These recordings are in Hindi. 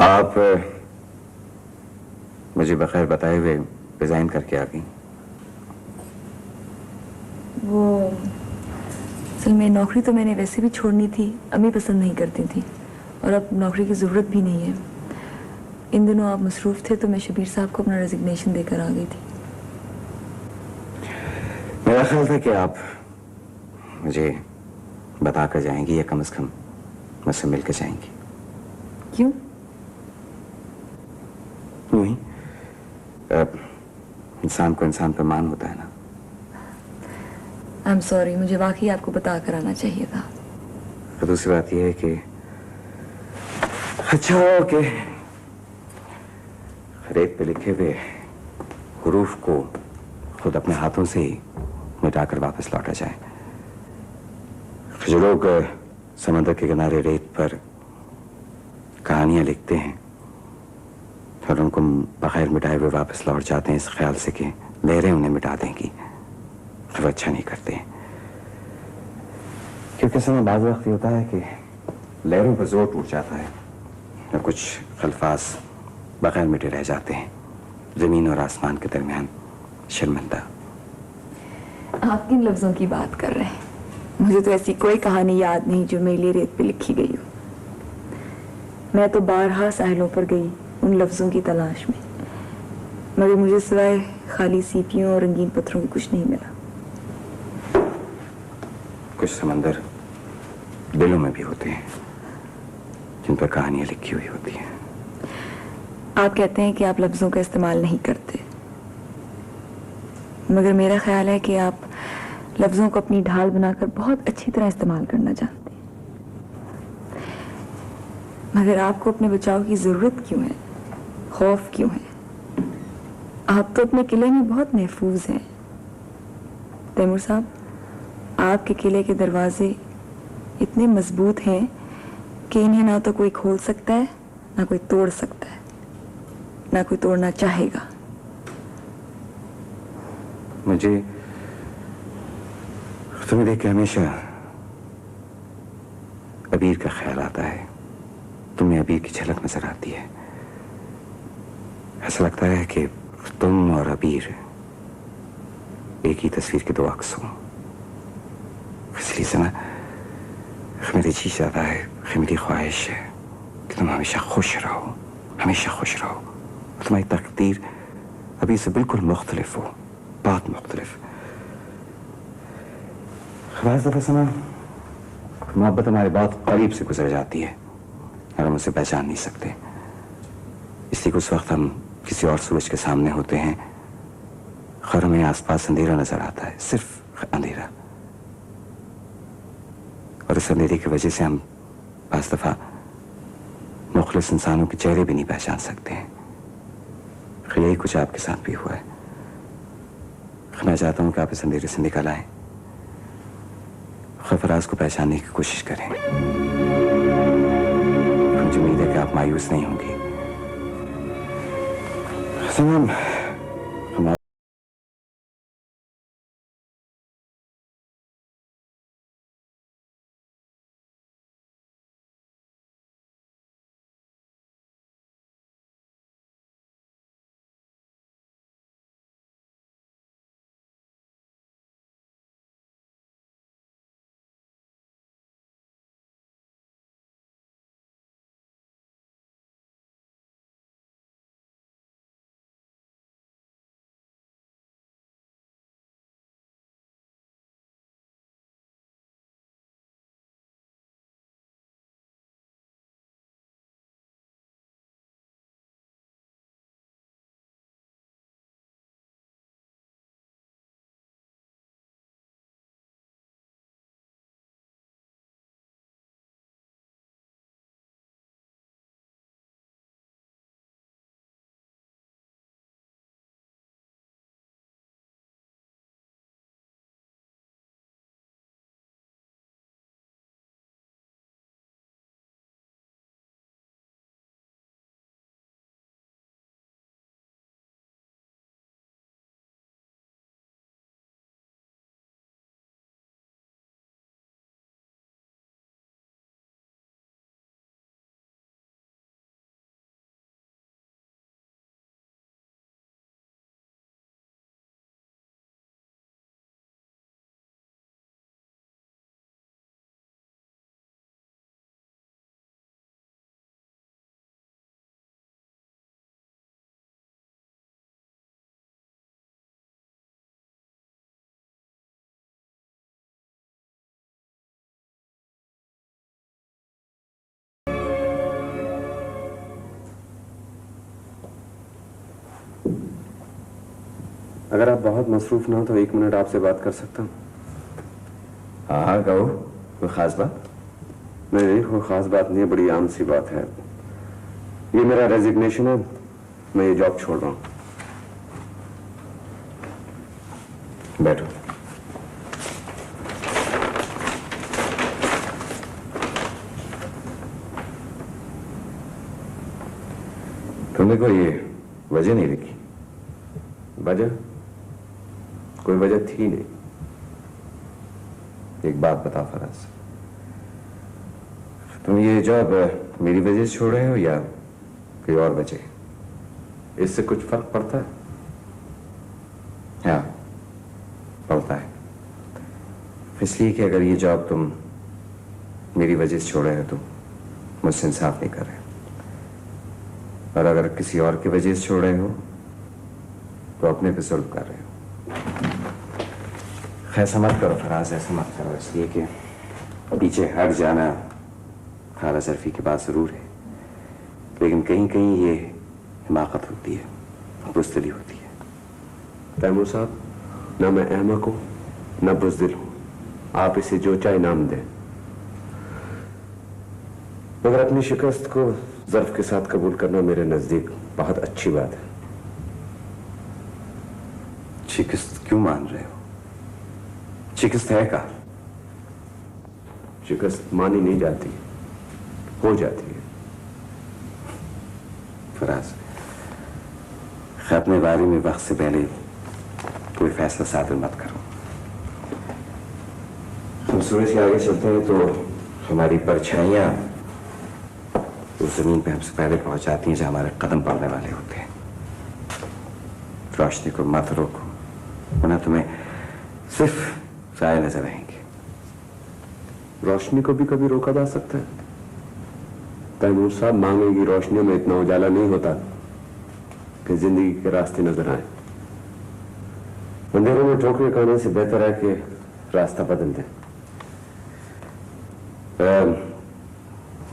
आप मुझे बगैर बताए हुए रिजाइन करके आ गई। वो असल में नौकरी तो मैंने वैसे भी छोड़नी थी, अम्मी पसंद नहीं करती थी और अब नौकरी की ज़रूरत भी नहीं है। इन दिनों आप मसरूफ़ थे तो मैं शबीर साहब को अपना रेजिग्नेशन देकर आ गई थी। मेरा ख्याल था कि आप मुझे बताकर जाएंगी या कम से कम मुझसे मिलकर जाएंगी। क्यों? यूं ही इंसान को इंसान पर मान होता है ना। आई एम सॉरी, मुझे वाकई आपको बता कर आना चाहिए था। तो दूसरी बात यह है कि अच्छा हो कि रेत पे लिखे हुए हुरूफ को खुद अपने हाथों से ही मिटाकर वापस लौटा जाए। जो लोग समंदर के किनारे रेत पर कहानियां लिखते हैं और उनको बगैर मिटाए हुए वापस लौट जाते हैं इस ख्याल से कि लहरें उन्हें मिटा देंगी, वो अच्छा नहीं करते हैं। क्योंकि समय बाज़ वक्त होता है कि लहरों पर जोर टूट जाता है और कुछ अल्फाज बगैर मिटे रह जाते हैं, जमीन और आसमान के दरमियान शर्मिंदा। आप किन लफ्ज़ों की बात कर रहे हैं? मुझे तो ऐसी कोई कहानी याद नहीं जो मेरे लिए रेत पे लिखी गई हो। मैं तो बारहा साहिलों पर गई उन लफ्ज़ों की तलाश में, मगर मुझे सिवाय खाली सीपियों और रंगीन पत्थरों के कुछ नहीं मिला। कुछ समंदर दिलों में भी होते हैं जिन पर कहानियां लिखी हुई होती हैं। आप कहते हैं कि आप लफ्ज़ों का इस्तेमाल नहीं करते, मगर मेरा ख्याल है कि आप लफ्ज़ों को अपनी ढाल बनाकर बहुत अच्छी तरह इस्तेमाल करना जानते हैं। मगर आपको अपने बचाव की ज़रूरत क्यों है? खौफ क्यों है? आप तो अपने किले में बहुत महफूज हैं। तैमूर साहब, आपके किले के दरवाजे इतने मजबूत हैं कि इन्हें ना तो कोई खोल सकता है, ना कोई तोड़ सकता है, ना कोई तोड़ना चाहेगा। मुझे तुम्हें देख के हमेशा अबीर का ख्याल आता है। तुम्हें अबीर की झलक नजर आती है। ऐसा लगता है कि तुम और अबीर एक ही तस्वीर के दो अक्स हो। इसलिए से ना मेरी जी चाहता है, मेरी ख्वाहिश है कि तुम हमेशा खुश रहो, हमेशा खुश रहो। तुम्हारी तकदीर अभी से बिल्कुल मुख्तलिफ हो, बहुत मुख्तलिफ। बाज़ दफ़ा समय मोहब्बत हमारे बहुत करीब से गुजर जाती है और हम उसे पहचान नहीं सकते। इसलिए उस वक्त हम किसी और सूरज के सामने होते हैं और हमें आसपास अंधेरा नजर आता है, सिर्फ अंधेरा। और इस अंधेरे की वजह से हम बाज़ दफ़ा मुखलिस इंसानों के चेहरे भी नहीं पहचान सकते हैं। यही कुछ आपके साथ भी हुआ है। मैं चाहता हूं कि आप इस अंधेरे से निकल आए, खफराज को पहचानने की कोशिश करें। मुझे उम्मीद है कि आप मायूस नहीं होंगी। सनम, अगर आप बहुत मसरूफ ना हो तो 1 मिनट आपसे बात कर सकता हूँ? हाँ हाँ कहो, कोई खास बात? नहीं, कोई खास बात नहीं है, बड़ी आम सी बात है। ये मेरा रेजिग्नेशन है, मैं ये जॉब छोड़ रहा हूँ। बैठो। तुमने कोई वजह नहीं लिखी? वजह? कोई वजह थी नहीं। एक बात बताओ फराज, तुम ये जॉब मेरी वजह से छोड़ रहे हो या कोई और वजह? इससे कुछ फर्क पड़ता है? हाँ पड़ता है। इसलिए कि अगर ये जॉब तुम मेरी वजह से छोड़ रहे हो तो मुझसे इंसाफ नहीं कर रहे, और अगर किसी और की वजह से छोड़ रहे हो तो अपने पे जुल्म कर रहे हो। ऐसा मत करो फराज, ऐसा मत करो, इसलिए कि पीछे हट जाना खाला सरफी की बात जरूर है, लेकिन कहीं कहीं ये हिमाकत होती है, बुज़दिली होती है। तैमूर साहब, ना मैं अहमक हूं ना बुज़दिल हूं, आप इसे जो चाहे नाम दें, मगर अपनी शिकस्त को ज़र्फ के साथ कबूल करना मेरे नजदीक बहुत अच्छी बात है। शिकस्त क्यों मान रहे हो? शिकस्त है का? शिकस्त मानी नहीं जाती, हो जाती है। फराज, अपने बारे में वक्त से पहले कोई फैसला सादर मत करो। हम सूरज के आगे चलते हैं तो हमारी परछाइयां उस जमीन पे हमसे पहले पहुंच जाती हैं जहां हमारे कदम पड़ने वाले होते हैं। रोशनी को मत रोको, वरना तुम्हें सिर्फ साए नजर आएंगे। रोशनी को भी कभी रोका जा सकता है? तैमूर साहब, मांगे की रोशनियों में इतना उजाला नहीं होता कि जिंदगी के रास्ते नजर आए। अंधेरों में ठोकरे खाने से बेहतर है कि रास्ता बदल दें।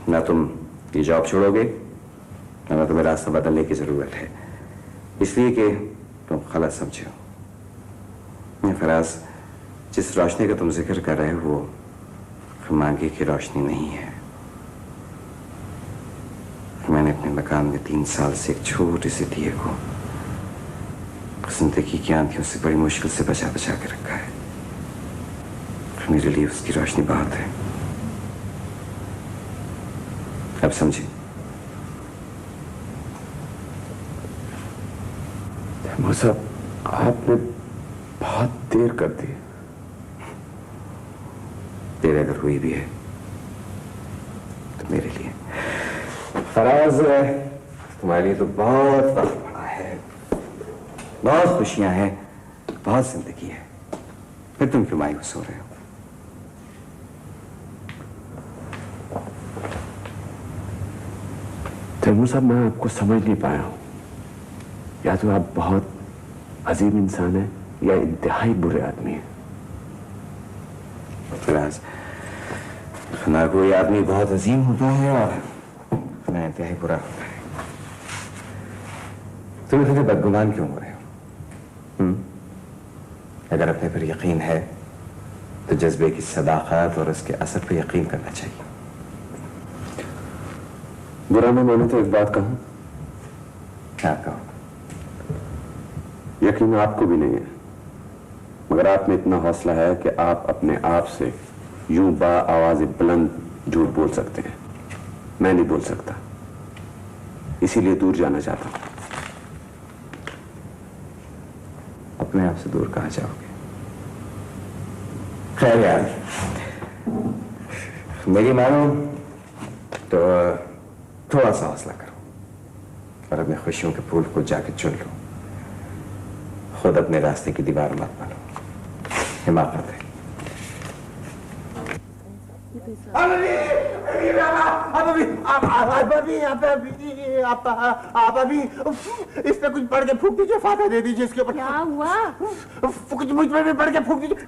ना तुम ये जॉब छोड़ोगे ना तुम्हें रास्ता बदलने की जरूरत है, इसलिए कि तुम गलत समझे हो। फराज, जिस रोशनी का तुम जिक्र कर रहे हो वो मांगे की रोशनी नहीं है। मैंने अपने मकान में 3 साल से एक छोटे से दिए को जिंदगी की आंधियों से बड़ी मुश्किल से बचा बचा के रखा है। मेरे लिए उसकी रोशनी बहुत है। अब समझे? साहब, आपने बहुत देर कर दी। देर अगर हुई भी है तो मेरे लिए फराज, तुम्हारे लिए तो बहुत वक्त पड़ा है, बहुत खुशियां हैं, बहुत जिंदगी है, फिर तुम क्यों मायूस हो रहे हो? तैमूर साहब, मैं आपको समझ नहीं पाया हूं। या तो आप बहुत अजीम इंसान हैं या इंतहाई बुरे आदमी हैं। फराज, ना कोई आदमी बहुत अजीम होता है और ना इंतहाई बुरा होता है। तुम इतने बदगुमान क्यों हो रहे हो? अगर अपने पर यकीन है तो जज्बे की सदाकत और उसके असर पर यकीन करना चाहिए। बुरा ना मानो तो एक बात कहूं। क्या कहो? यकीन आपको भी नहीं है, मगर आप में इतना हौसला है कि आप अपने आप से यूं आवाज बुलंद झूठ बोल सकते हैं। मैं नहीं बोल सकता, इसीलिए दूर जाना चाहता हूं। अपने आप से दूर कहां जाओगे? खैर यार, मेरी मानो तो थोड़ा सा हौसला करो और अपने खुशियों के फूल को जाके चुन लो। खुद अपने रास्ते की दीवार मत बनो, हिमाकत है। आप अभी इस पे कुछ पढ़ के फूक दीजिए, फाता दे दीजिए इसके ऊपर। क्या हुआ? कुछ मुझ पे भी पढ़ के फूक दीजिए।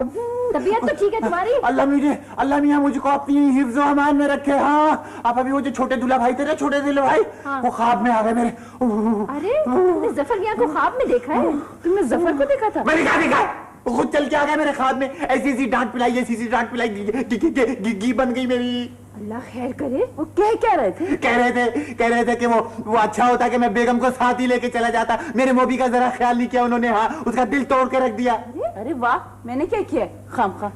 तबीयत तो ठीक है तुम्हारी? अल्लाह मियाँ मुझको अपनी हिफ्ज़ व अमान में रखे। हाँ, आप अभी वो जो छोटे दूल्हा भाई थे, छोटे दूल्हा भाई, हाँ। वो ख्वाब में आ गए मेरे। अरे तुमने जफर मियाँ को ख्वाब में देखा है? तुमने जफर को देखा था? मैंने क्या देखा? वो खुद चल के आ गया मेरे ख्वाब में, ऐसी डांट पिलाई, ऐसी डांट पिलाई, घी बन गई मेरी। अल्लाह खैर करे। वो क्या रहे थे? कह रहे थे कि वो अच्छा होता कि मैं बेगम को साथ ही लेके चला जाता। मेरे मोबी का जरा ख्याल नहीं किया उन्होंने। हाँ, उसका दिल तोड़ के रख दिया। अरे वाह, मैंने क्या किया? खामखा।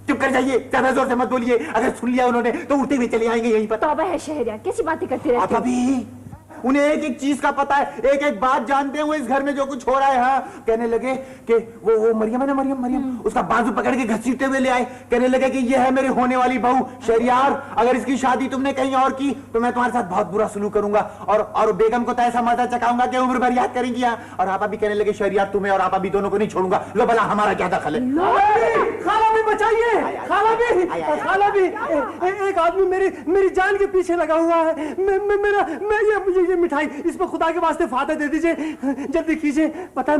चुप कर जाइए, ज्यादा जोर से मत बोलिए। अगर सुन लिया उन्होंने तो उठते हुए चले आएंगे यहीं पर। तौबा है शहरिया, कैसी बातें करते रहते? आप अभी उन्हें एक एक चीज का पता है, एक एक बात जानते हैं वो इस घर में जो कुछ हो रहा है। हाँ, कहने लगे कि वो मरियम है ना, मरियम उसका बाजू पकड़ के घसीटते हुए ले आए। कहने लगे कि ये है मेरी होने वाली बहू। शहरियार, अगर इसकी शादी तुमने कहीं और की तो मैं तुम्हारे साथ बहुत बुरा सलूक करूंगा और बेगम को तो ऐसा मजा चकाऊंगा कि उम्र भर याद करेंगी। और आप अभी कहने लगे शहरियार, तुम्हें और आप अभी दोनों को नहीं छोड़ूंगा। लो भला हमारा क्या दखल है? खाला भी बचाइए, खाला भी एक आदमी मेरी जान के पीछे लगा हुआ है। मेरा ये मिठाई, इस पर खुदा के वास्ते फाता दे दीजिए, जल्दी कीजिए। पता है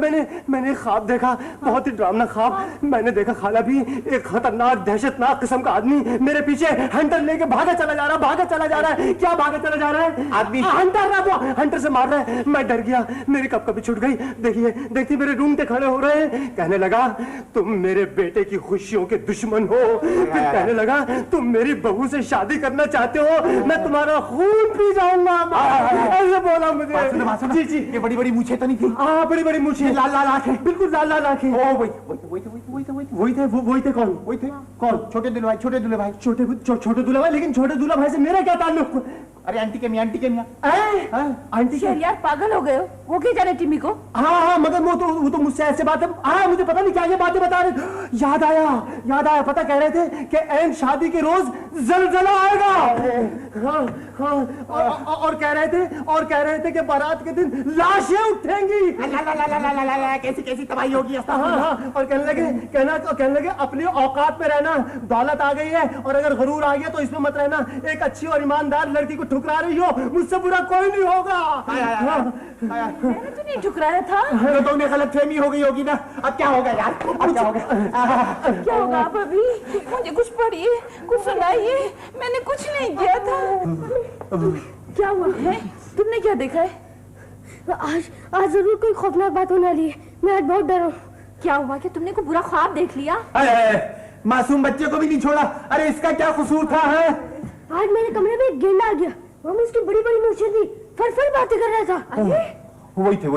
मैंने ख्वाब देखा, बहुत ही डरावना ख्वाब। मैंने देखा खाला भी, एक खतरनाक दहशतनाक किस्म का आदमी मेरे पीछे हंटर लेके भागा चला जा रहा है। क्या भागा चला जा रहा है? आदमी हंटर से मार रहा है। मैं डर गया, मेरी कभी छूट गई। देखिए मेरे रूम पे खड़े हो रहे हैं। कहने लगा तुम मेरे बेटे की खुशियों के दुश्मन हो। फिर कहने लगा तुम मेरी बहू से शादी करना चाहते हो, मैं तुम्हारा खून पी जाऊंगा। ऐसे बोला मुझे। जी, ये बड़ी बड़ी मूछें तो नहीं थी? हाँ, बड़ी बड़ी मूछें, लाल आंखें, बिल्कुल लाल आंखें। वही थे। कौन? छोटे दूल्हा भाई। छोटे दूल्हा भाई। लेकिन छोटे दूल्हा भाई से मेरा क्या ताल्लुक? अरे आंटी के मियाँ आंटी शहरियार, पागल हो गए हो? वो क्या जाने टिमी को? हाँ, मगर वो तो मुझसे ऐसे बातें, हाँ मुझे पता नहीं क्या ये बातें बता रहे। याद आया, पता कह रहे थे कि ऐन शादी के रोज ज़लज़ला आएगा। हाँ, और कह रहे थे कि बारात के दिन लाशें उठेंगी। कैसी तबाही होगी। हाँ, और कहने लगे अपनी औकात में रहना, दौलत आ गई है और अगर गरूर आ गया तो इसमें मत रहना। एक अच्छी और ईमानदार लड़की को ठुकरा रही हो, मुझसे बुरा कोई नहीं होगा। मैंने तो नहीं ठुकराया था। तो उन्हें गलतफहमी हो गई होगी ना। अब क्या होगा यार? क्या होगा? आप अभी मुझे कुछ पढ़िए, कुछ सुनाइए। मैंने कुछ नहीं किया था। क्या हुआ है? तुमने क्या देखा है? आज जरूर कोई खौफनाक बात होने वाली है। मैं आज बहुत डरा हूँ। क्या हुआ? क्या तुमने कोई बुरा ख्वाब देख लिया? मासूम बच्चे को भी नहीं छोड़ा। अरे इसका क्या कसूर था? है आज मेरे कमरे में एक गेंडा आ गया। वो उसकी बड़ी बड़ी मूछें थी, फर बातें कर रहा था। अरे वही थे।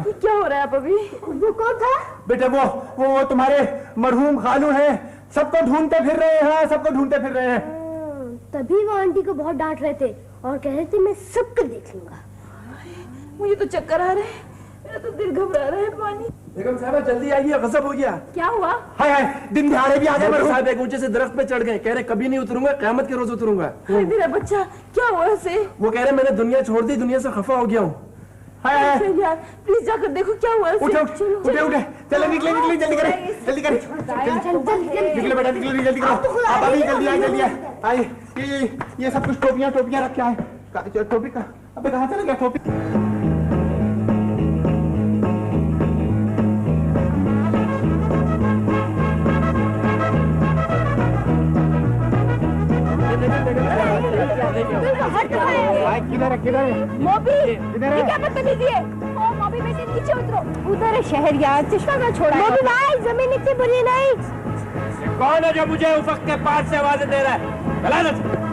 क्या हो रहा है आप अभी? वो कौन था? बेटा वो तुम्हारे मरहूम खालू हैं। सबको ढूंढते फिर रहे हैं। तभी वो आंटी को बहुत डांट रहे थे और कह रहे थे मैं सबको देख लूंगा। मुझे तो चक्कर आ रहे हैं, मेरा तो दिल घबरा रहा है। पानी। बेगम साहब जल्दी आइए, गजब हो गया। क्या हुआ? हाय दिन दिहाड़े भी आ गए। मरहूम साहब एक ऊंचे से दरख्त पे चढ़ गए, कह रहे कभी नहीं उतरूंगा, क़यामत के रोज उतरूंगा। मेरा बच्चा क्या हुआ उसे? वो कह रहे मैंने दुनिया छोड़ दी, दुनिया से खफा हो गया हूँ। यार प्लीज जाकर देखो क्या हुआ उसे। उठे चलो निकले जल्दी करें। निकले बेटा, निकले जल्दी करो। आप अभी जल्दी आए। ये सब कुछ टोपियां रख के आए। टोपी का अबे कहाँ चला गया टोपी? किधर है? मोबी, ये क्या बदतमीजी है? ओ मोबी बेटे नीचे उतरो। उधर है शहरियार, चश्मा ना छोड़ा। मोबी भाई जमीन नीचे बुरी नहीं। कौन है जो मुझे उफक के पास से आवाजें दे रहा है?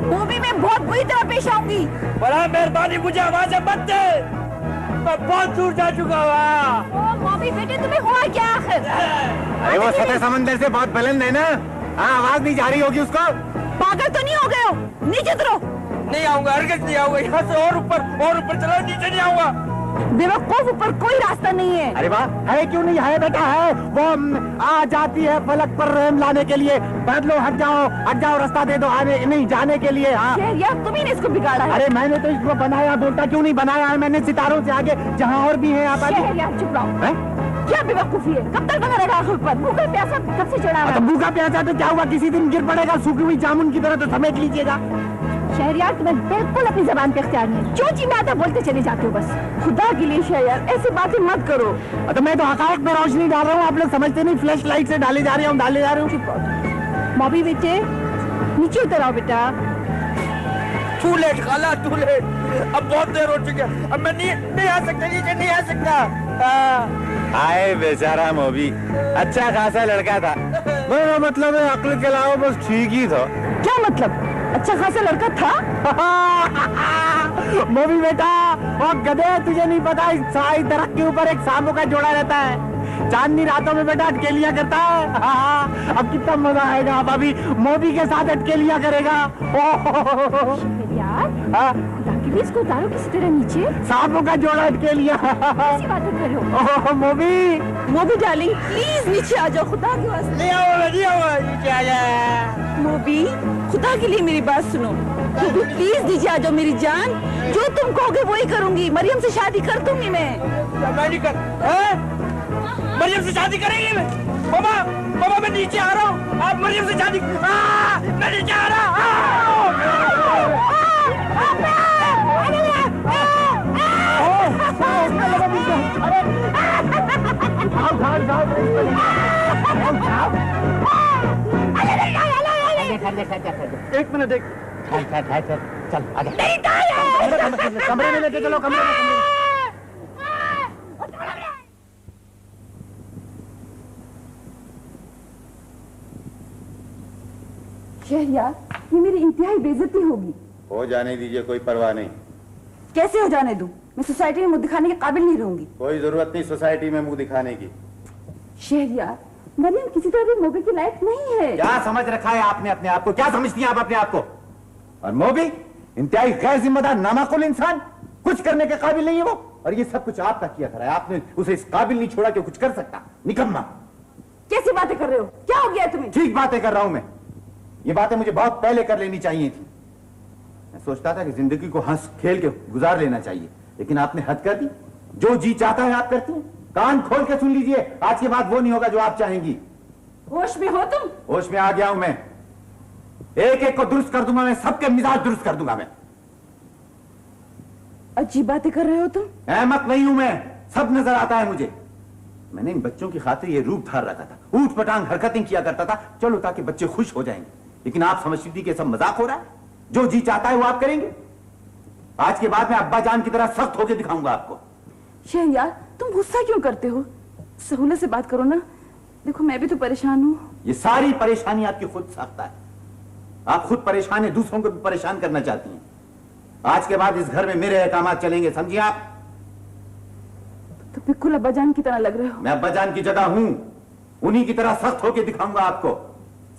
मोबी मैं बहुत बुरी तरह पेश आऊंगी। बड़ा मेहरबानी मुझे आवाजें मत दे, मैं बहुत दूर जा चुका हूँ। ओ मोबी बेटे तुम्हें हुआ क्या आखिर? अरे वो सतह समंदर से बहुत बुलंद है ना। हाँ, आवाज नहीं जा रही होगी उसको। पागल तो नहीं हो गए हो? नीचे उतरो। नहीं आऊंगा, हरगिज़ नहीं आऊंगा। यहाँ से और ऊपर चलो, नीचे नहीं आऊंगा। बेवकूफ, ऊपर कोई रास्ता नहीं है। अरे वाह, है क्यों नहीं है बेटा? है वो आ जाती है फलक पर रहम लाने के लिए। बदलो, हट जाओ, रास्ता दे दो आने नहीं जाने के लिए। हाँ यार तुम ही ने इसको बिगाड़ा है। अरे मैंने तो इसको बनाया, बोलता क्यों नहीं बनाया है मैंने सितारों से आगे जहाँ और भी है। आप यार चुप रहो। क्या बेवकूफी है? कब तक लगा रहेगा आंखों पर? भूखा प्यासा कब से चढ़ा तो भूखा प्यासा तो क्या हुआ, किसी दिन गिर पड़ेगा सूखी हुई जामुन की तरह, तो समेट लीजिएगा। शहरयार, तुम्हें बिल्कुल अपनी जबान पे इख्तियार नहीं, जो जी में आता बोलते चले जाते हो बस। खुदा के लिए शहरयार ऐसी बातें मत करो। तो मैं तो हकायक में रोशनी डाल रहा हूँ, आप लोग समझते नहीं, फ्लैश लाइट से डाले जा रहे हूँ। मॉबी बेटे नीचे उतर आओ बेटा। टू लेट खाला, टू लेट, अब बहुत देर हो चुकी है, अब मैं नहीं आ सकता, नीचे नहीं आ सकता। आए बेचारा मोबी, अच्छा खासा लड़का था। मेरा मतलब है अक्ल के अलावा बस ठीक ही था। क्या मतलब? अच्छा खासा लड़का था? मोबी बेटा, और गधे तुझे नहीं पता, इस साई दरख्त के ऊपर एक सांपों का जोड़ा रहता है, चांदनी रातों में बेटा अटकेलियां करता है। अब कितना मजा आएगा, अब अभी मोबी के साथ अटकेलियां करेगा। यार इसको उतारो किसी तरह नीचे, सांपों का जोड़ा अटकेलियां। कैसी बातें कर रहे हो? मोबी, मोबी डार्लिंग प्लीज नीचे आ जाओ, खुदा के वास्ते। नहीं आओ, नीचे आ जा। मोबी खुदा के लिए मेरी बात सुनो, मोबी प्लीज नीचे आ जाओ मेरी जान, जो तुम कहोगे वही करूंगी, मरियम से शादी कर दूंगी मैं। मैं नहीं कर, मरियम से शादी करेंगे मैं? बाबा मैं नीचे आ रहा हूँ, आप मरियम से शादी, मैं नीचे आ रहा एक मिनट, एक चल आगे, कमरे में लेके चलो, कमरे में। शहरयार, ये मेरी इंतहाई बेइज्जती होगी। हो जाने दीजिए, कोई परवाह नहीं। कैसे हो जाने दूं? मैं सोसाइटी में मुंह दिखाने के काबिल नहीं रहूंगी। कोई जरूरत नहीं सोसाइटी में मुंह दिखाने की। शहरयार, मरियम किसी तरह भी मोबी की लायक नहीं है। क्या समझ रखा है आपने अपने आप को? क्या समझती हैं आप अपने आप को? और मोबी इंतहाई गैर जिम्मेदार, नामाकुल इंसान, कुछ करने के काबिल नहीं है वो, और ये सब कुछ आपका किया करा है, आपने उसे इस काबिल नहीं छोड़ा कि कुछ कर सकता। निकम्मा। कैसी बातें कर रहे हो? क्या हो गया तुम्हें? ठीक बातें कर रहा हूं मैं, ये बातें मुझे बहुत पहले कर लेनी चाहिए थी। मैं सोचता था कि जिंदगी को हंस खेल के गुजार लेना चाहिए, लेकिन आपने हद कर दी। जो जी चाहता है आप करती हैं। कान खोल के सुन लीजिए, आज के बाद वो नहीं होगा जो आप चाहेंगी। होश में हो तुम? होश में आ गया हूं मैं, एक एक को दुरुस्त कर दूंगा मैं, सबके मिजाज दुरुस्त कर दूंगा मैं। अजीब बातें कर रहे हो तुम। अहमक नहीं हूं मैं, सब नजर आता है मुझे। मैंने इन बच्चों की खातिर ये रूप धार रखा था, ऊट पटांग हरकतें किया करता था, चलो ताकि बच्चे खुश हो जाएंगे, लेकिन आप समझती थी कि सब मजाक हो रहा है। जो जी चाहता है वो आप करेंगे। आज के बाद मैं अब्बा जान की तरह सख्त होकर दिखाऊंगा आपको। शहरयार, तुम गुस्सा क्यों करते हो? सहूलत से बात करो ना, देखो मैं भी तो परेशान हूँ। ये सारी परेशानी आपकी खुद साख्ता है, आप खुद परेशान है, दूसरों को भी परेशान करना चाहती हैं। आज के बाद इस घर में मेरे अहकामात चलेंगे, समझिए आप। तो बिल्कुल अब्बा जान की तरह लग रहे हो। मैं अब्बा जान की जगह हूं, उन्हीं की तरह सख्त होकर दिखाऊंगा आपको।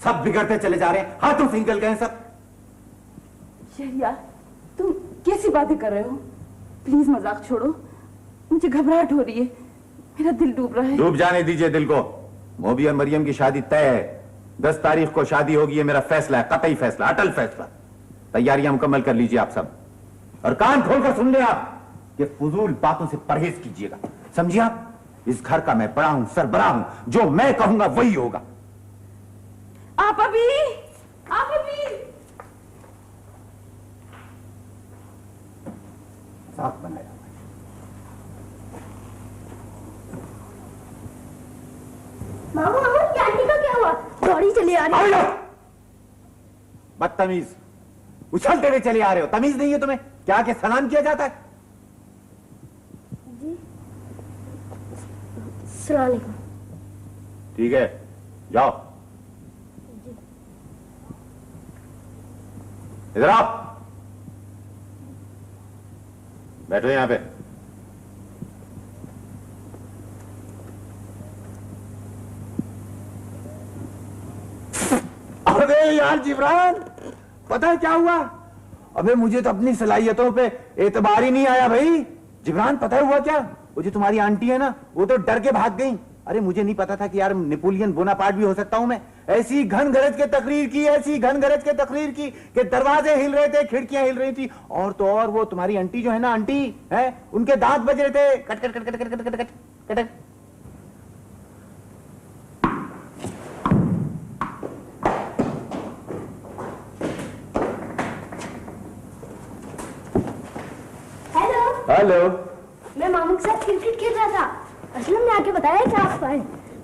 सब बिगड़ते चले जा रहे हैं, हाथों से निकल गए सब। शहरयार, तुम कैसी बातें कर रहे हो? प्लीज मजाक छोड़ो, मुझे घबराहट हो रही है, मेरा दिल डूब रहा है। डूब जाने दीजिए दिल को। मोबी और मरियम की शादी तय है, 10 तारीख को शादी होगी, ये मेरा फैसला है, कतई फैसला, अटल फैसला। तैयारियां मुकम्मल कर लीजिए आप सब, और कान खोलकर सुन ले आप कि फजूल बातों से परहेज कीजिएगा, समझिए आप। इस घर का मैं बड़ा हूं, सरबराह हूं, जो मैं कहूंगा वही होगा। आप अभी साफ बनाया। मामा ये आंटी का क्या हुआ? दौड़ी चली आ रही है। बदतमीज, उछलते हुए चले आ रहे हो, तमीज नहीं है तुम्हें? क्या आके सलाम किया जाता है? जी सलाम अलैकुम। ठीक है, जाओ। इधर आओ, बैठो यहां पे। अबे यार जिब्रान, पता है क्या हुआ? अबे मुझे तो अपनी सलाहियतों पे एतबार ही नहीं आया भाई। जिब्रान पता है हुआ क्या? वो जो तुम्हारी आंटी है ना, वो तो डर के भाग गई। अरे मुझे नहीं पता था कि यार नेपोलियन बोनापार्ट भी हो सकता हूं मैं। ऐसी घन गरज के तकरीर की, ऐसी घन गरज के तकरीर की कि दरवाजे हिल रहे थे, खिड़कियां हिल रही थी, और तो और वो तुम्हारी आंटी जो है ना, आंटी है, उनके दांत बज रहे थे, cut cut cut cut cut cut cut cut cut. Hello. मैं मामू के साथ क्रिकेट खेल रहा था। असलम ने आके बताया कि आप आए।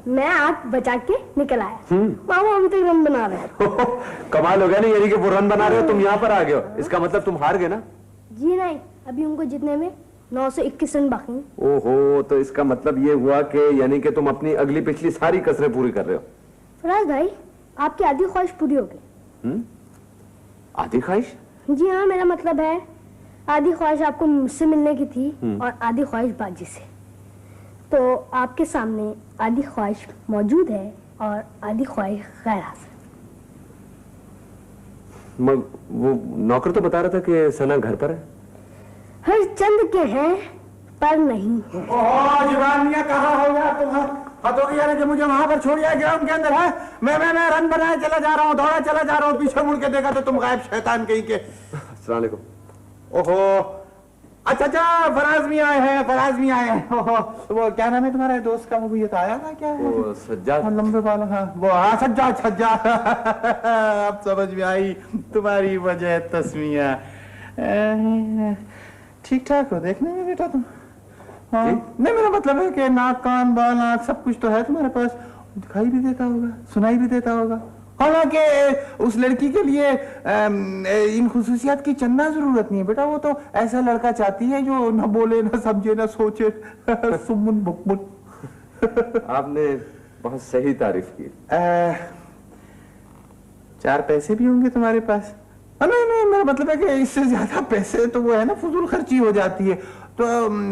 मैं आग बचा के निकल आया। मामू अभी तक रन बना रहे हैं। कमाल हो गया ना, यानी कि वो रन बना रहे हो, तुम यहाँ पर आ गए हो, इसका मतलब तुम हार गए ना? जी नहीं, अभी उनको जीतने में 921 रन बाकी हैं। ओहो, तो इसका मतलब ये हुआ कि यानी कि तुम अपनी अगली पिछली सारी कसरें पूरी कर रहे हो। फराज भाई, आपकी आधी ख्वाहिश पूरी हो गई। आधी ख्वाहिश? जी हाँ, मेरा मतलब है आधी ख्वाहिश आपको मुझसे मिलने की थी और आधी ख्वाहिश बाजी से। तो आपके सामने आधी ख्वाहिश मौजूद है और आधी ख्वाहिश गैर हाजिर। वो नौकर तो बता रहा था कि सना घर पर है। हर चंद के हैं पर नहीं। ओह जिब्रान मियां, कहाँ हो गया तुम? हतो की यानी कि मुझे वहां पर छोड़िए, ग्राउंड के अंदर है। मैं रन बनाए चला जा रहा हूँ, दौड़ा चला जा रहा हूँ, पीछे मुड़ के देखा तो तुम गायब, शैतान कहीं के। अस्सलाम वालेकुम। ओहो, अच्छा, फराज मियां आए हैं, फराज मियां आए हैं। ओहो, वो क्या नाम है तुम्हारे दोस्त का? वो ये तो आया था क्या? वो सज्जाद। लंबे बाल। हाँ वो, हाँ सज्जाद। अब समझ में आई तुम्हारी वजह तस्मिया। ठीक ठाक हो देखने में बेटा तुम? हाँ, नहीं मेरा मतलब है कि नाक कान बाल आँख सब कुछ तो है तुम्हारे पास, दिखाई भी देता होगा, सुनाई भी देता होगा। हालांकि उस लड़की के लिए इन खुसूसियात की चंदा जरूरत नहीं है बेटा। वो तो ऐसा लड़का चाहती है जो न बोले, न समझे, न सोचे, सुमुन बुकमुन। आपने बहुत सही तारीफ की। 4 पैसे भी होंगे तुम्हारे पास? नहीं, मेरा मतलब है कि इससे ज्यादा पैसे तो वो है ना, फजूल खर्ची हो जाती है। तो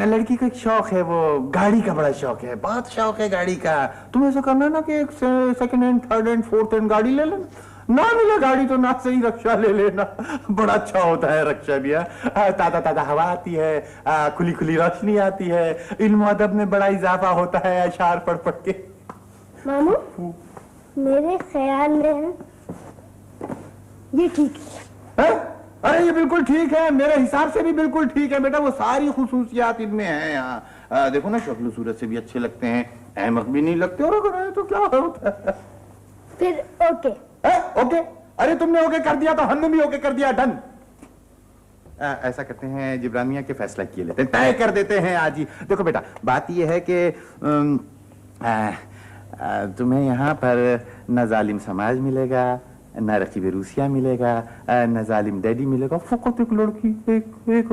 लड़की का एक शौक है, वो गाड़ी का बड़ा शौक है, बहुत शौक है गाड़ी का। तुम ऐसा करना ना कि एक second hand, third hand, fourth hand गाड़ी ले लेना। ना मिले गाड़ी तो ना सही रक्षा ले लेना, बड़ा अच्छा होता है रक्षा भी। ताजा हवा आती है, खुली खुली रोशनी आती है, इल्म अदब में बड़ा इजाफा होता है अशार पढ़ के। मामू, मेरे ख्याल में ये ठीक है। अरे ये बिल्कुल ठीक है, मेरे हिसाब से भी बिल्कुल ठीक है बेटा। वो सारी खुसूसियात इनमें हैं यहाँ। देखो ना, शक्ल सूरत से भी अच्छे लगते हैं, अहमक भी नहीं लगते, और अगर है तो क्या होता है? फिर ओके। ओके? अरे तुमने ओके कर दिया तो हमने भी ओके कर दिया, डन। ऐसा करते हैं जिब्रान मियां के फैसला किए लेते हैं, तय कर देते हैं आज ही। देखो बेटा, बात ये है कि तुम्हें यहाँ पर न जालिम समाज मिलेगा, न रकीब रूसिया मिलेगा, न जालिम डैडी मिलेगा, फकत एक लड़की, एक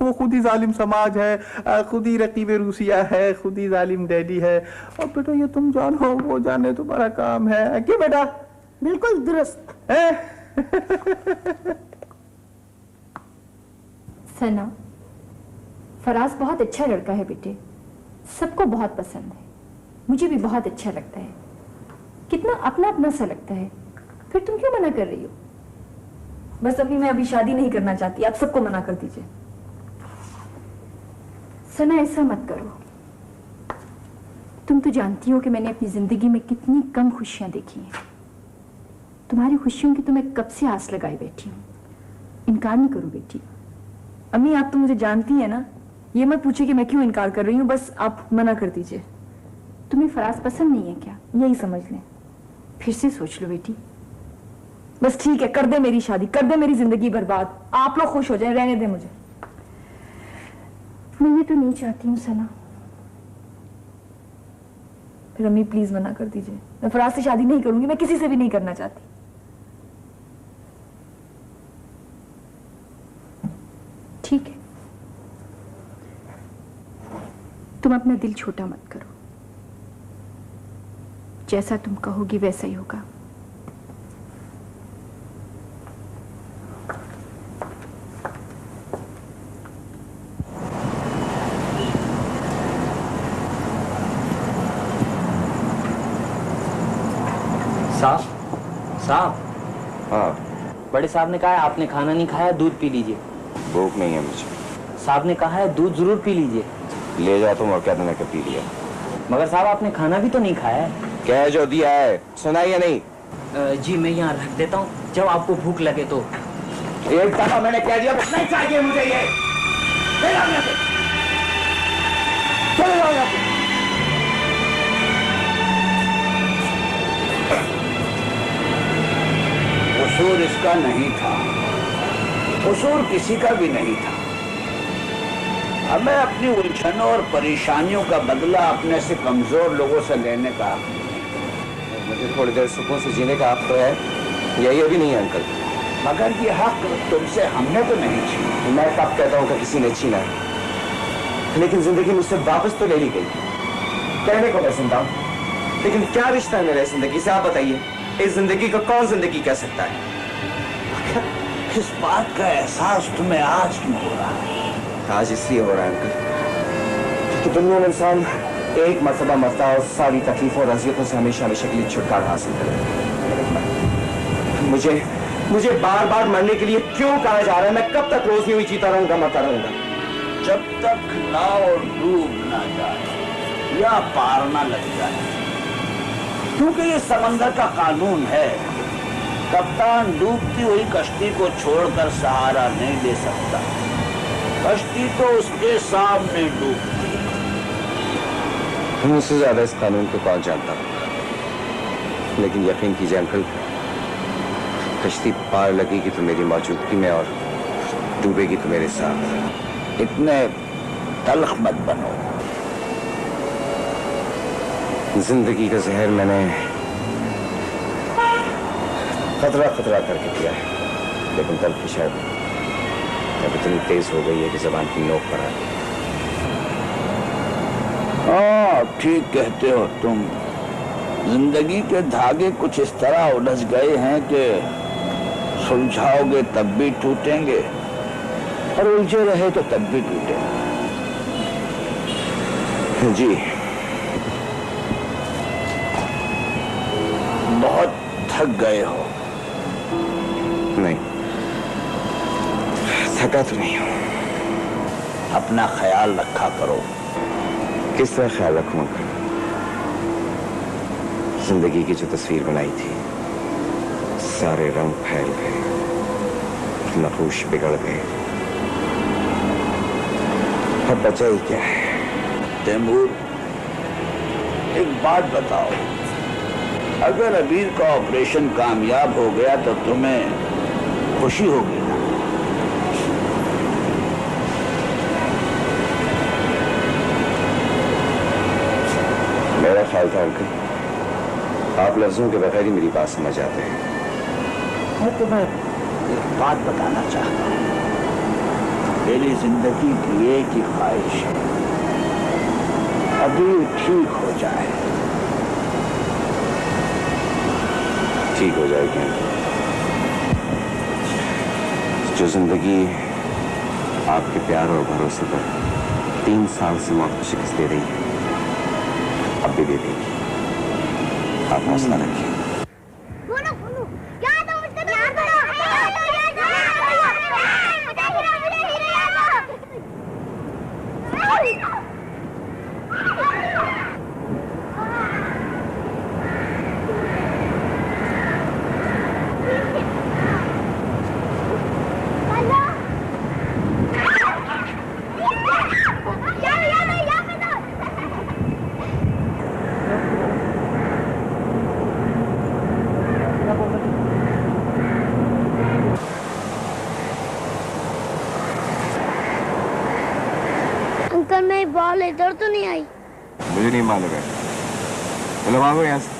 वो खुद ही जालिम समाज है, खुद ही रकीब रूसिया है, खुद ही जालिम डैडी है। और बेटा ये तुम जानो वो जाने, तुम्हारा काम है। क्यों बेटा? बिल्कुल दुरुस्त। सना, फराज बहुत अच्छा लड़का है बेटे, सबको बहुत पसंद है, मुझे भी बहुत अच्छा लगता है, कितना अपना अपना सा लगता है। फिर तुम क्यों मना कर रही हो? बस अभी मैं अभी शादी नहीं करना चाहती, आप सबको मना कर दीजिए। सना ऐसा मत करो, तुम तो जानती हो कि मैंने अपनी जिंदगी में कितनी कम खुशियां देखी हैं। तुम्हारी खुशियों की तो मैं कब से आस लगाई बैठी हूँ। इनकार नहीं करो बेटी। अम्मी, आप तो मुझे जानती है ना, ये मत पूछिए कि मैं क्यों इनकार कर रही हूँ, बस आप मना कर दीजिए। तुम्हें फराज पसंद नहीं है क्या? यही समझ लें। फिर से सोच लो बेटी। बस ठीक है, कर दे मेरी शादी, कर दे मेरी जिंदगी बर्बाद, आप लोग खुश हो जाए, रहने दे मुझे। मैं ये तो नहीं चाहती हूँ सना। फिर अम्मी प्लीज मना कर दीजिए, मैं फराज से शादी नहीं करूंगी, मैं किसी से भी नहीं करना चाहती। ठीक है, तुम अपना दिल छोटा मत करो, जैसा तुम कहोगी वैसा ही होगा। साहब, हाँ, बड़े साहब ने कहा है आपने खाना नहीं खाया, दूध पी लीजिए। भूख नहीं है मुझे। साहब ने कहा है दूध जरूर पी लीजिए। ले जाओ तुम, और क्या देना क्या पी लिया। मगर साहब आपने खाना भी तो नहीं खाया है। क्या जो दिया है सुनाई या नहीं? जी मैं यहाँ रख देता हूँ, जब आपको भूख लगे तो। एक दफा मैंने कह दिया, नहीं चाहिए मुझे ये। चले जाओ यहाँ से, चले जाओ यहाँ से। कसूर इसका नहीं था, कसूर किसी का भी नहीं था। हमें अपनी उलझनों और परेशानियों का बदला अपने से कमजोर लोगों से लेने का हक नहीं। मुझे थोड़ी देर सुकून से जीने का हक तो है, यही अभी नहीं है अंकल। मगर ये हक तुमसे हमने तो नहीं छीना। मैं कब कहता हूँ कि किसी ने छीना है, लेकिन जिंदगी मुझसे वापस तो ले ली गई। कहने को मैं जिंदा हूं, लेकिन क्या रिश्ता है मेरे जिंदगी से, आप बताइए। इस जिंदगी को कौन जिंदगी कह सकता है? इस बात का एहसास तुम्हें आज क्यों हो रहा है? आज इसलिए हो रहा है अंकल क्योंकि दुनिया में इंसान एक मरतबा मरता और सारी तकलीफों और अज़ियतों से हमेशा हमेशा के लिए छुटकारा हासिल करे। मुझे बार बार मरने के लिए क्यों कहा जा रहा है? मैं कब तक रोज यूं ही जीता रहूंगा, मरता रहूंगा? जब तक नाव डूब ना जाए या पार ना लग जाए, क्योंकि ये समंदर का कानून है। कप्तान डूबती हुई कश्ती को छोड़कर सहारा नहीं दे सकता, कश्ती तो उसके सामने डूबती है। मुझसे ज्यादा इस कानून को कौन जानता होगा, लेकिन यकीन कीजिए अंकल, कश्ती पार लगेगी तो मेरी मौजूदगी में और डूबेगी तो मेरे साथ। इतने तल्ख मत बनो। जिंदगी का जहर मैंने खतरा खतरा करके पिया है, लेकिन तल्खी शायद अब इतनी तेज हो गई है कि जबान की नोक पर आ गई। हाँ, ठीक कहते हो तुम। जिंदगी के धागे कुछ इस तरह उलझ गए हैं कि सुलझाओगे तब भी टूटेंगे और उलझे रहे तो तब भी टूटेंगे। जी, बहुत थक गए हो। नहीं, थका तो नहीं हूं। अपना ख्याल रखा करो। किस तरह ख्याल रखूं अंकल? जिंदगी की जो तस्वीर बनाई थी, सारे रंग फैल गए, नक्श बिगड़ गए, अब बचा ही क्या है? तैमूर, एक बात बताओ, अगर अबीर का ऑपरेशन कामयाब हो गया तो तुम्हें खुशी होगी ना? मेरा ख्याल था अंकल, आप लफ्जों के बगैर ही मेरी बात समझ जाते हैं। मैं तुम्हें एक बात बताना चाहता हूँ। मेरी जिंदगी की एक ही ख्वाहिश है, अभी ठीक हो जाए। ठीक हो जाएगी। जो जिंदगी आपके प्यार और भरोसे पर 3 साल से मौत को शिकस्त दे रही है, अब भी दे देगी। आप हौसला रखिए। अंकल, मेरी बॉल इधर तो नहीं आई। मुझे नहीं मालूम है। चलो भागो यहाँ से।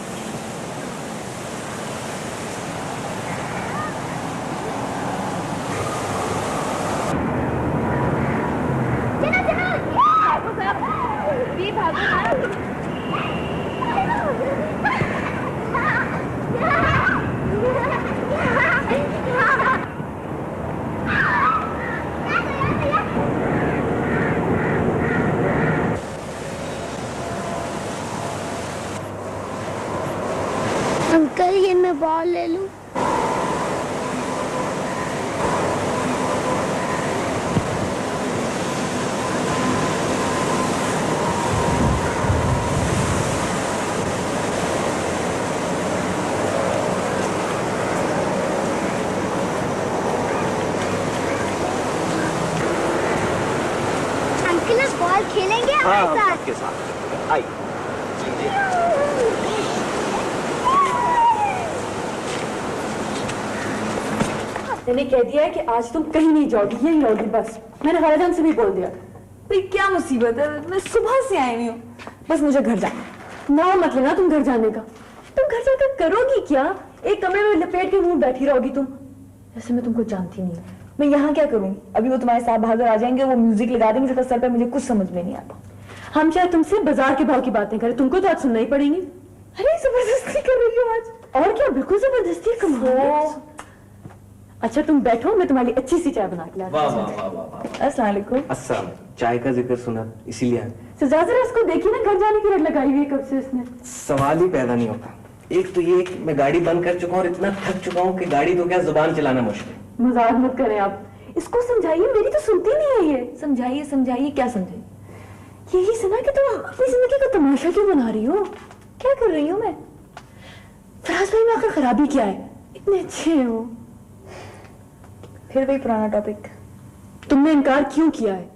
अंकल, ये मैं बॉल ले लूं? अंकल, आप बॉल खेलेंगे हमारे साथ? आपके साथ आइए। मैंने कह दिया है कि आज तुम कहीं नहीं जाओगी, यही रहोगी बस। मैंने खालाजान से भी बोल दिया। भाई क्या मुसीबत है, मैं सुबह से आई हुई हूँ, बस मुझे घर जाना। ना मत लेना तुम घर जाने का। तुम घर जाकर करोगी क्या? एक कमरे में लपेट के मुंह बैठी रहोगी तुम, जैसे मैं तुमको जानती नहीं। मैं यहाँ क्या करूँगी? अभी वो तुम्हारे साथ बाहर आ जाएंगे, वो म्यूजिक लगा देंगे सबका सर पे, मुझे कुछ समझ में नहीं आता। हम चाहे तुमसे बाजार के भाव की बातें करें, तुमको तो आज सुनना ही पड़ेंगी। अरे जबरदस्ती कर रही हो आज। और क्या, बिल्कुल जबरदस्ती। कमाल। अच्छा तुम बैठो, मैं तुम्हारी अच्छी सी चाय बना के ला। वाह वाह वाह वाह। अस्सलाम वालेकुम। अस्सलाम। चाय का जिक्र सुना इसीलिए आए। सजा जरा इसको देखिए ना, घर जाने की रट लगाई हुई है कब से इसने। सवाल ही पैदा नहीं होता। एक तो ये कि मैं गाड़ी बंद कर चुका हूँ और इतना थक चुका हूँ कि गाड़ी तो क्या जुबान चलाना मुश्किल। मजाक मत करें आप, इसको समझाइए, मेरी तो सुनती नहीं है ये। समझाइए समझाइए, क्या समझाइए? यही सुना कि तुम अपनी जिंदगी का तमाशा क्यों बना रही हो? क्या कर रही हूँ मैं? फराज भाई में आखिर खराबी क्या है? इतने अच्छे हो। फिर वही पुराना टॉपिक, तुमने इनकार क्यों किया है?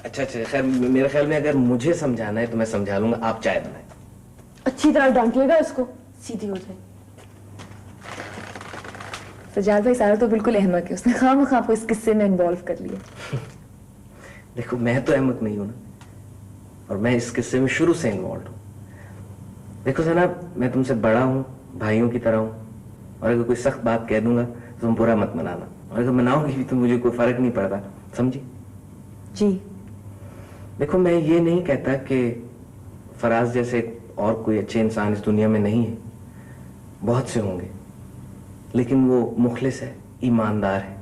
अच्छा अच्छा, खैर मेरे ख्याल में अगर मुझे समझाना है तो मैं समझा लूंगा, आप चाय बनाए। अच्छी तरह डांटिएगा इसको, सीधी हो जाए। सजाद भाई सारा तो बिल्कुल अहमक है, उसने खामखा आपको इस किस्से में इन्वॉल्व कर लिया। देखो मैं तो अहमक नहीं हूं ना, और मैं इस किस्से में शुरू से इन्वॉल्व हूं। देखो जनाब, मैं तुमसे बड़ा हूं, भाइयों की तरह हूं, और अगर कोई सख्त बात कह दूंगा तो तुम बुरा मत मनाना, और अगर मनाओगी भी तो मुझे कोई फर्क नहीं पड़ता, समझी? जी। देखो मैं ये नहीं कहता कि फराज जैसे और कोई अच्छे इंसान इस दुनिया में नहीं है, बहुत से होंगे, लेकिन वो मुखलिस है, ईमानदार है,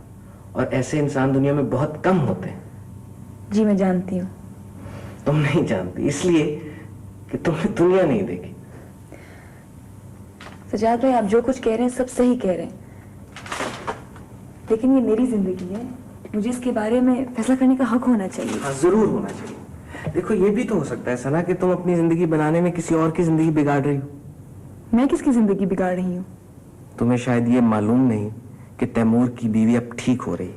और ऐसे इंसान दुनिया में बहुत कम होते हैं। जी मैं जानती हूँ। तुम नहीं जानती इसलिए कि तुमने दुनिया नहीं देखी। सजाद भाई आप जो कुछ कह रहे हैं सब सही कह रहे हैं, लेकिन ये मेरी जिंदगी है, मुझे इसके बारे में फैसला करने का हक होना चाहिए। हाँ जरूर होना चाहिए। देखो ये भी तो हो सकता है सना कि तुम अपनी जिंदगी बनाने में किसी और की जिंदगी बिगाड़ रही हो। मैं किसकी जिंदगी बिगाड़ रही हूँ? तुम्हें शायद ये मालूम नहीं कि तैमूर की बीवी अब ठीक हो रही है।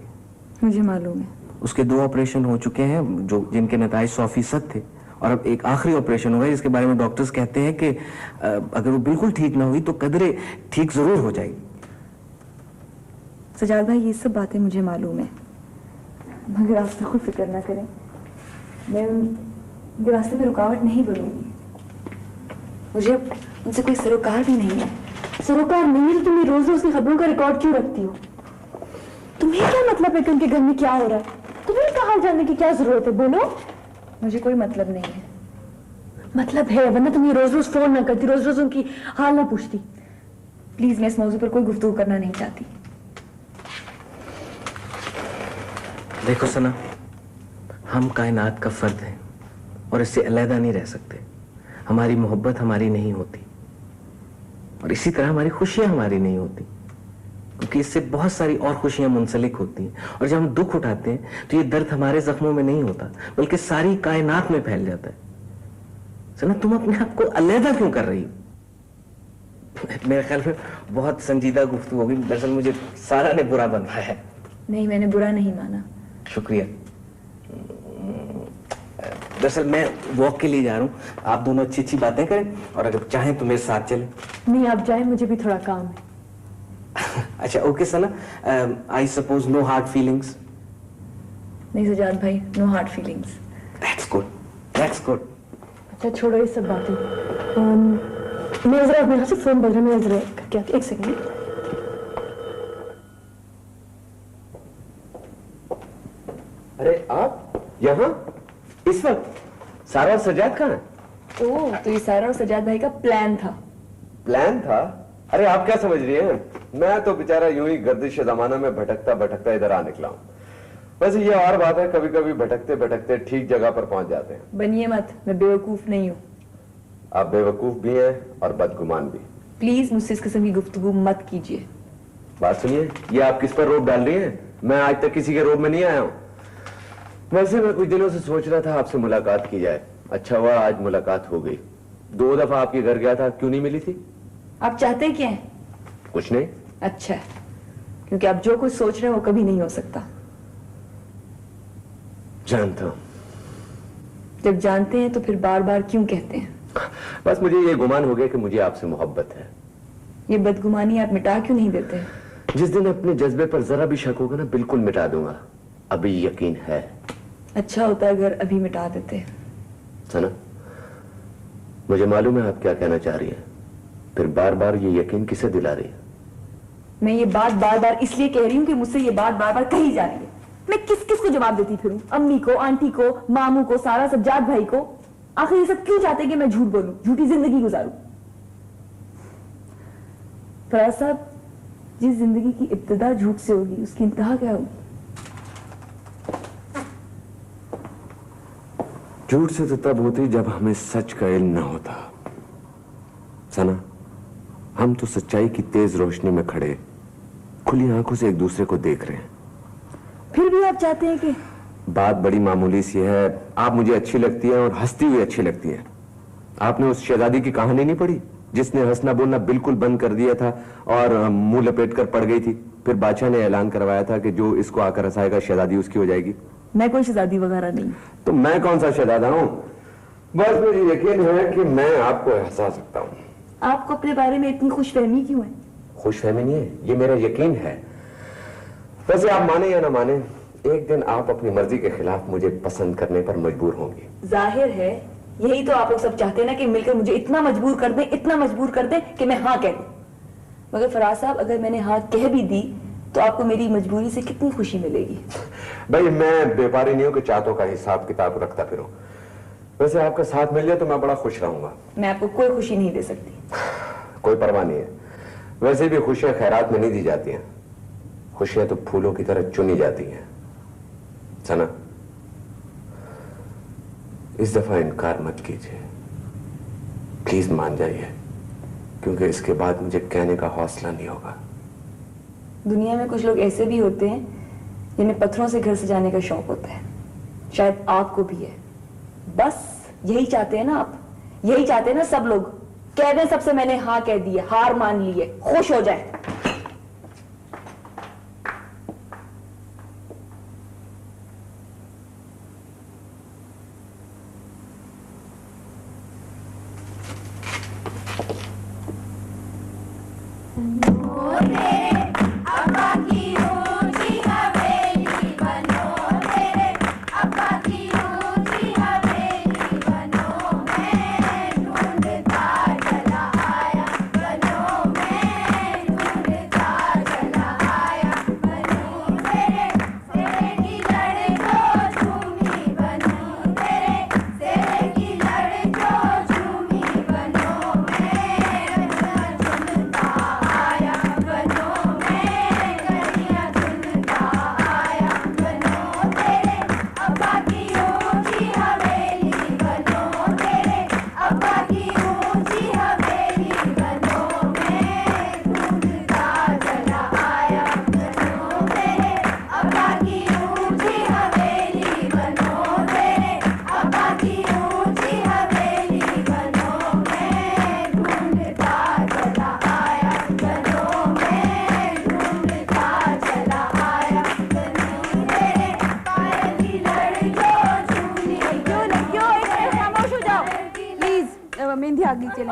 मुझे मालूम है। उसके 2 ऑपरेशन हो चुके हैं जो जिनके नतीजे 100% थे, और अब एक आखिरी ऑपरेशन होगा जिसके बारे में डॉक्टर्स कहते हैं कि अगर वो बिल्कुल ठीक ना हुई तो कदरे ठीक जरूर हो जाएगी। सजाद भाई ये सब बातें मुझे मालूम है, मगर आप बिल्कुल फिक्र ना करें, मैं उनके रास्ते में रुकावट नहीं बनूंगी। मुझे उनसे कोई सरोकार भी नहीं है। सरोकार नहीं है तो तुम्हें रोज रोज की खबरों का रिकॉर्ड क्यों रखती हो? तुम्हें क्या मतलब है कि उनके घर में क्या हो रहा है? तुम्हें इसका हाल जानने की क्या जरूरत है? बोलो। मुझे कोई मतलब नहीं है। मतलब है, वरना तुम्हें रोज रोज फोन ना करती, रोज रोज उनकी हाल ना पूछती। प्लीज मैं इस मौजू पर कोई गुफ्तगू करना नहीं चाहती। देखो सना, हम कायनात का फर्द हैं और इससे अलहदा नहीं रह सकते। हमारी मोहब्बत हमारी नहीं होती, और इसी तरह हमारी खुशियां हमारी नहीं होती, क्योंकि इससे बहुत सारी और खुशियां मुंसलिक होती हैं। और जब हम दुख उठाते हैं तो ये दर्द हमारे जख्मों में नहीं होता, बल्कि सारी कायनात में फैल जाता है। सना तुम अपने आप को अलहदा क्यों कर रही हो? मेरे ख्याल में बहुत संजीदा गुफ्तगू होगी। दरअसल मुझे सारा ने बुरा बनवाया है। नहीं, मैंने बुरा नहीं माना। शुक्रिया। दरअसल मैं वॉक के लिए जा रहा हूँ, आप दोनों अच्छी अच्छी बातें करें, और अगर चाहें तो मेरे साथ चलें। नहीं आप जाए, मुझे भी थोड़ा काम है। अच्छा okay Sana, I suppose no hard feelings? नहीं सजाद भाई, no hard feelings. That's good, that's good. अच्छा छोड़ो ये सब बातें। मैं जरा मेरे से फोन बज रहा है, मैं जरा करके आती, एक सेकंड। अरे आप यहाँ इस वक्त? सारा और सजाद कहाँ है? ओह, तो ये सारा और सजाद भाई का प्लान था। प्लान था? अरे आप क्या समझ रही हैं? मैं तो बेचारा यूं ही गर्दिश जमाना में भटकता भटकता इधर आ निकला हूं। वैसे ये और बात है, कभी कभी भटकते भटकते ठीक जगह पर पहुंच जाते हैं। बनिए मत, मैं बेवकूफ नहीं हूँ। आप बेवकूफ भी हैं और बदगुमान भी। प्लीज मुझसे इस किस्म की गुफ्तगू मत कीजिए। बात सुनिए, ये आप किस पर रोब डाल रही हैं? मैं आज तक किसी के रोब में नहीं आया हूं। वैसे मैं कुछ दिनों से सोच रहा था आपसे मुलाकात की जाए। अच्छा हुआ आज मुलाकात हो गई। 2 दफा आपके घर गया था, क्यों नहीं मिली थी? आप चाहते क्या है? कुछ नहीं। अच्छा, क्योंकि आप जो कुछ सोच रहे हैं वो कभी नहीं हो सकता। जानता हूं। जब जानते हैं तो फिर बार बार क्यों कहते हैं? बस मुझे ये गुमान हो गया कि मुझे आपसे मोहब्बत है। ये बदगुमानी आप मिटा क्यों नहीं देते? जिस दिन अपने जज्बे पर जरा भी शक होगा ना, बिल्कुल मिटा दूंगा। अभी यकीन है। अच्छा होता अगर अभी मिटा देते। सना, मुझे मालूम है आप क्या कहना चाह रही हैं, फिर बार बार ये यकीन किसे दिला रही है? मैं ये बात बार बार इसलिए कह रही हूँ कि मुझसे ये बात बार बार कही जा रही है। मैं किस किस को जवाब देती फिरूं? अम्मी को, आंटी को, मामू को, सारा सज्जाद भाई को। आखिर ये सब क्यों चाहते कि मैं झूठ बोलूं, झूठी जिंदगी गुजारूं? फराज साहब, जिस जिंदगी की इब्तिदा झूठ से होगी उसकी इंतहा क्या होगी? झूठ से तो तब होती जब हमें सच का इल्म न होता। सना, हम तो सच्चाई की तेज रोशनी में खड़े खुली आंखों से एक दूसरे को देख रहे हैं। फिर भी आप चाहते हैं कि बात बड़ी मामूली सी है। आप मुझे अच्छी लगती है और हंसती हुई अच्छी लगती है। आपने उस शहजादी की कहानी नहीं पढ़ी जिसने हंसना बोलना बिल्कुल बंद कर दिया था और मुंह लपेट कर पड़ गई थी? फिर बादशाह ने ऐलान करवाया था कि जो इसको आकर हंसाएगा शहजादी उसकी हो जाएगी। मैं कोई शहजादी वगैरह नहीं। तो मैं कौन सा शहजादा हूं? बस मुझे यकीन है कि मैं आपको हंसा सकता हूं। आपको अपने बारे में इतनी खुशफहमी क्यों है? खुशफहमी नहीं है, ये मेरा यकीन है। वैसे आप माने या ना माने, एक दिन आप अपनी मर्जी के खिलाफ मुझे पसंद करने पर मजबूर होंगी। जाहिर है यही तो आप लोग सब चाहते हैं ना, कि मिलकर मुझे इतना मजबूर कर दें, इतना मजबूर कर दें कि मैं हाँ कह दूं। मगर फराज साहब, अगर मैंने हाँ कह भी दी तो आपको मेरी मजबूरी से कितनी खुशी मिलेगी? भाई, मैं व्यापारी नहीं हूं कि चाहतों का हिसाब किताब रखता फिरूं। वैसे आपका साथ मिल जाए तो मैं बड़ा खुश रहूंगा। मैं आपको कोई खुशी नहीं दे सकती। कोई परवाह नहीं है। वैसे भी खुशियां खैरात में नहीं दी जाती हैं, खुशियां तो फूलों की तरह चुनी जाती हैं। सना, इस दफा इनकार मत कीजिए, प्लीज मान जाइए, क्योंकि इसके बाद मुझे कहने का हौसला नहीं होगा। दुनिया में कुछ लोग ऐसे भी होते हैं जिन्हें पत्थरों से घर सजाने का शौक होता है। शायद आपको भी है। बस यही चाहते हैं ना आप, यही चाहते हैं ना सब लोग। कह दें सबसे मैंने हाँ कह दी है, हार मान ली है, खुश हो जाए। मेहंदी आगे चले।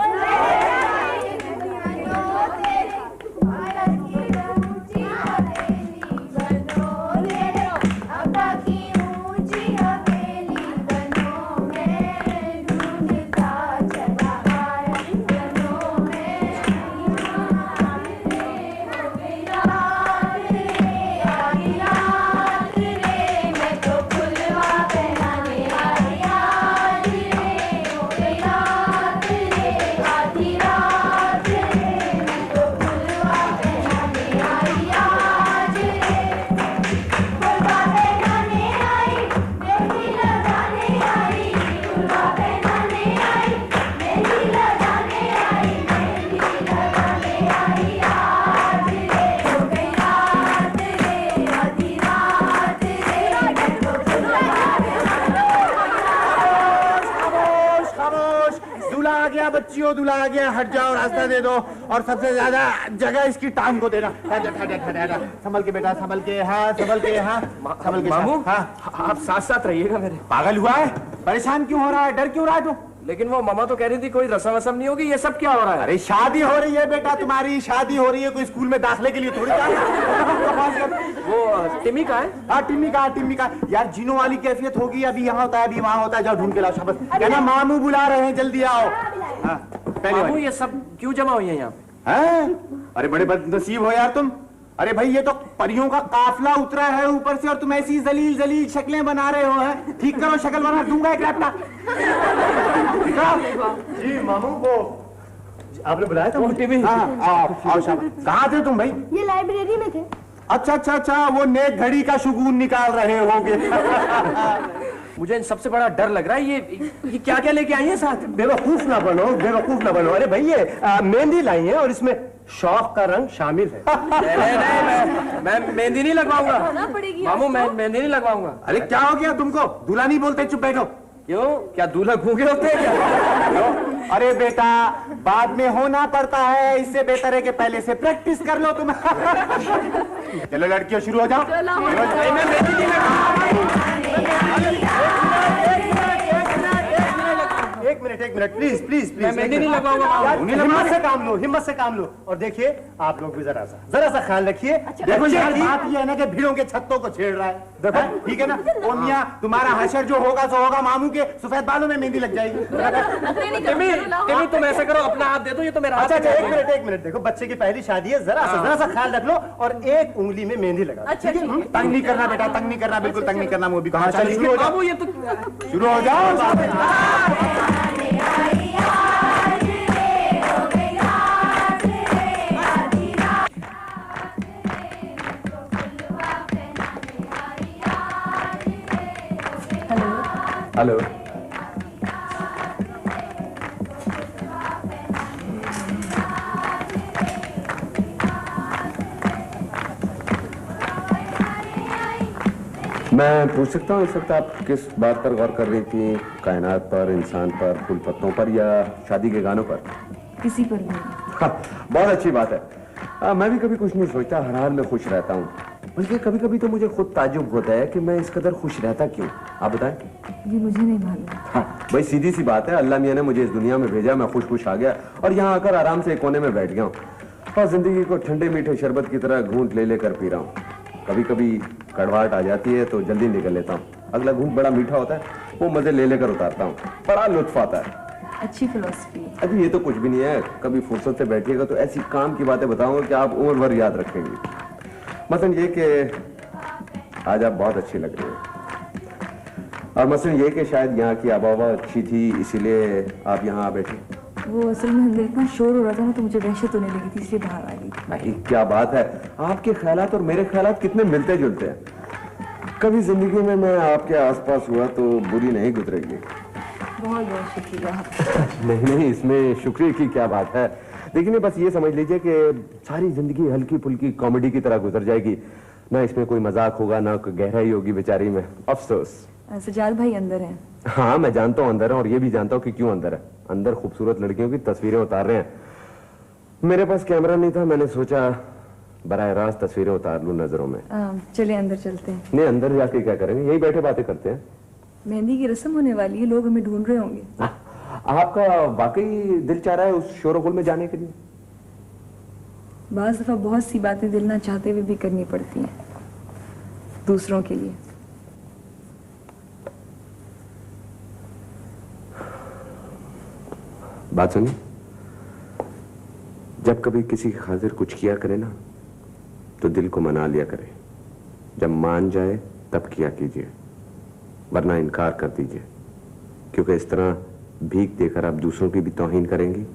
बच्चियों, दूल्हा आ गया, हट जाओ, रास्ता दे दो। और सबसे ज्यादा जगह इसकी टांग को देना। संभल के बेटा, संभल के। हाँ संभल के। हाँ संभल के। मामू, हाँ आप साथ साथ रहिएगा मेरे। पागल हुआ है? परेशान क्यों हो रहा है? डर क्यों रहा है तू? लेकिन वो मामा तो कह रही थी कोई रस्म वसम नहीं होगी, ये सब क्या हो रहा है? अरे शादी हो रही है बेटा, तुम्हारी शादी हो रही है, कोई स्कूल में दाखिले के लिए थोड़ी जा रहा है। वो टिम्मी का है? हाँ टिम्मी का यार जीनो वाली कैफियत होगी, अभी यहाँ होता है अभी वहाँ होता है, जाओ ढूंढ के लाओ शाबाश। कहना मामू बुला रहे हैं जल्दी आओ। हाँ मामू ये सब क्यों जमा हुई है यहाँ पे? अरे बड़े बदनसीब हो यार तुम। अरे भाई ये तो परियों का काफिला उतरा है ऊपर से और तुम ऐसी जलील जलील शक्लें बना रहे हो है। ठीक करो शक्ल बना दूंगा एक लैपटॉप। जी मामू वो आपने बुलाया था? आओ शाबाश। कहाँ थे तुम भाई? ये लाइब्रेरी में थे। अच्छा वो नेक घड़ी का शुगून निकाल रहे होंगे। मुझे इन सबसे बड़ा डर लग रहा है, ये क्या क्या लेके आई है साथ? बेवकूफ ना बनो। अरे भाई ये मेहंदी लाई है और इसमें शौक का रंग शामिल है। नहीं, मैं मेहंदी नहीं लगवाऊंगा मामू, मैं मेहंदी नहीं लगवाऊंगा। अरे क्या हो गया तुमको? दूल्हा नहीं बोलते, चुप बैठो। क्यों, क्या दूल्हा गूंगे होते हैं क्या? अरे बेटा बाद में होना पड़ता है, इससे बेहतर है कि पहले से प्रैक्टिस कर लो तुम। चलो लड़कियों शुरू हो जाओ। एक मिनट प्लीज मैं मेहंदी नहीं लगाऊंगा। हिम्मत से काम लो और देखिए आप लोग भी जरा सा ख्याल रखिए। देखो यार बात ये है ना कि भीड़ों के छत्तों को छेड़ रहा है। देखो ठीक है ना, ओ मियां तुम्हारा हशर जो होगा सो होगा, मामू के सफेद बालों में मेहंदी लग जाएगी। टिम्मी तुम ऐसा करो, अपना हाथ दे दो, ये तो मेरा हाथ। अच्छा एक मिनट देखो, बच्चे की पहली शादी है, जरा सा ख्याल रख लो और एक उंगली में मेहंदी लगा। तंग नहीं करना बेटा, तंग नहीं करना, बिल्कुल तंग नहीं करना। वो भी कहा शुरू हो जाओ। हेलो मैं पूछ सकता हूँ इस वक्त आप किस बात पर गौर कर रही थी? कायनात पर, इंसान पर, फूल पत्तों पर या शादी के गानों पर? किसी पर भी। बहुत अच्छी बात है। मैं भी कभी कुछ नहीं सोचता, हर हाल में खुश रहता हूँ। बल्कि कभी कभी तो मुझे खुद ताज्जुब होता है कि मैं इस कदर खुश रहता क्यों। आप बताएं। ये मुझे नहीं मालूम। भाई सीधी सी बात है, अल्लाह मियां ने मुझे इस दुनिया में भेजा, मैं खुश आ गया और यहाँ आकर आराम से एक कोने में बैठ गया हूँ और जिंदगी को ठंडे मीठे शरबत की तरह घूंट ले लेकर पी रहा हूँ। कभी कभी कड़वाहट आ जाती है तो जल्दी निकल लेता हूँ, अगला घूंट बड़ा मीठा होता है, वो मजे ले लेकर उतारता हूँ, बड़ा लुत्फ आता है। अच्छी फिलॉसफी। अभी ये तो कुछ भी नहीं है, कभी फुर्सत से बैठिएगा तो ऐसी काम की बातें बताऊंगा कि आप उम्र भर याद रखेंगे। मसलन ये कि आज आप बहुत अच्छी लग रही हैं, और मसलन ये कि शायद यहाँ की आबोहवा अच्छी थी इसीलिए आप यहाँ आ बैठे। वो असल में अंदर इतना शोर हो रहा था ना तो मुझे वहशत होने लगी थी, इसलिए बाहर आ गई। नहीं क्या बात है, आपके ख्यालात और मेरे ख्यालात कितने मिलते जुलते हैं। कभी जिंदगी में मैं आपके आसपास हुआ तो बुरी नहीं गुजरेगी। बहुत बहुत शुक्रिया। नहीं इसमें शुक्रिया की क्या बात है। लेकिन बस ये समझ लीजिए कि सारी जिंदगी हल्की फुल्की कॉमेडी की तरह गुजर जाएगी, ना इसमें कोई मजाक होगा ना कोई गहराई होगी बेचारी में। अफसोस। सजाद भाई अंदर हैं। हाँ मैं जानता हूँ अंदर है, और ये भी जानता हूँ कि क्यों अंदर है। अंदर खूबसूरत लड़कियों की तस्वीरें उतार रहे हैं। मेरे पास कैमरा नहीं था, मैंने सोचा बराह रास्त तस्वीरें उतार लूं नजरों में। चलिए अंदर चलते हैं। नहीं अंदर जाके क्या करेंगे, यही बैठे बातें करते हैं। मेहंदी की रस्म होने वाली है, लोग हमें ढूंढ रहे होंगे। आपका वाकई दिल चाह रहा है उस शोर गुल में जाने के लिए? बाज़ दफा बहुत सी बातें दिल ना चाहते हुए भी करनी पड़ती हैं दूसरों के लिए। बात सुनिए, जब कभी किसी की खातिर कुछ किया करे ना तो दिल को मना लिया करे, जब मान जाए तब किया कीजिए, वरना इनकार कर दीजिए, क्योंकि इस तरह भीख देकर आप दूसरों की भी तौहीन करेंगी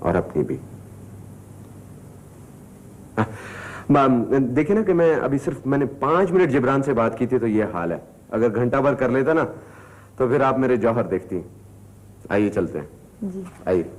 और अपनी भी। देखिए ना कि मैं अभी सिर्फ मैंने 5 मिनट जिब्रान से बात की थी तो ये हाल है। अगर घंटा भर कर लेता ना तो फिर आप मेरे जौहर देखती। आइए चलते हैं। जी आइए।